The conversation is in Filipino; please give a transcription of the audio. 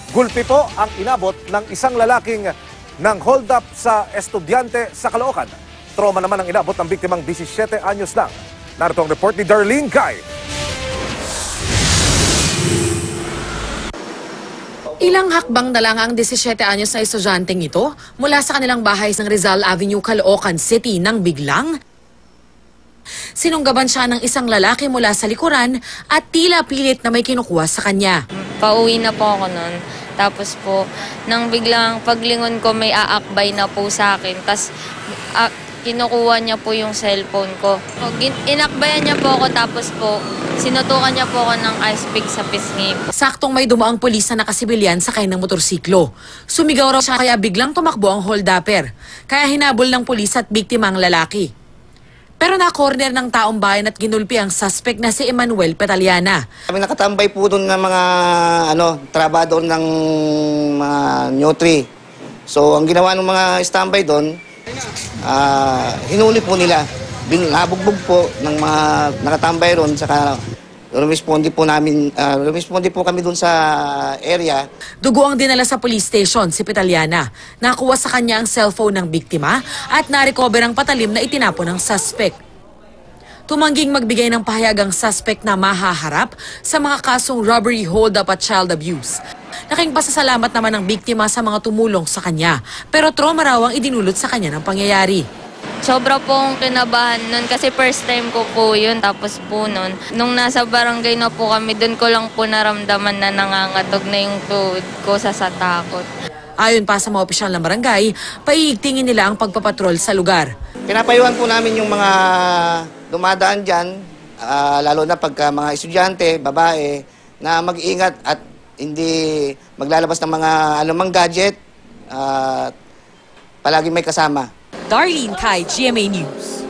Gulpi po ang inabot ng isang lalaking ng hold up sa estudyante sa Caloocan. Trauma naman ang inabot ng biktimang 17 anyos lang. Narito ang report ni Darlene Guy. Ilang hakbang na lang ang 17 anyos na estudyanteng ito mula sa kanilang bahay sa Rizal Avenue, Caloocan City nang biglang sinunggaban siya ng isang lalaki mula sa likuran at tila pilit na may kinukuha sa kanya. Pauwi na po ako nun. Tapos po, nang biglang paglingon ko may aakbay na po sa akin. Tapos kinukuha niya po yung cellphone ko. Inakbayan niya po ako tapos po, sinutukan niya po ako ng ice pick sa pisngi. Saktong may dumaang pulis na nakasibilyan sakay ng motorsiklo. Sumigaw raw siya kaya biglang tumakbo ang hold-upper. Kaya hinabol ng pulis at biktima ang lalaki. Pero na-corner ng taong bayan at ginulpi ang suspect na si Emmanuel Petaliana. Kami nakatambay po doon ng mga trabador ng mga Nutri. So ang ginawa ng mga standby doon, hinuli po nila. Nabugbog po ng mga nakatambay ron, saka rumisponde po kami doon sa area. Dugo ang dinala sa police station si Petaliana. Nakuha sa kanya ang cellphone ng biktima at narecover ang patalim na itinapon ng suspect. Tumangging magbigay ng pahayag ang suspect na mahaharap sa mga kasong robbery, hold-up at child abuse. Laking pasasalamat naman ng biktima sa mga tumulong sa kanya, pero trauma raw ang idinulot sa kanya ng pangyayari. Sobra pong kinabahan nun kasi first time ko po yun. Tapos po nun, nung nasa barangay na po kami, dun ko lang po naramdaman na nangangatog na yung tuhod ko sa takot. Ayon pa sa mga opisyal ng barangay, paiigtingin nila ang pagpapatrol sa lugar. Pinapayuhan po namin yung mga dumadaan dyan, lalo na pagka mga estudyante, babae, na mag-ingat at hindi maglalabas ng mga anumang gadget, palagi may kasama. Darlene Guy, GMA News.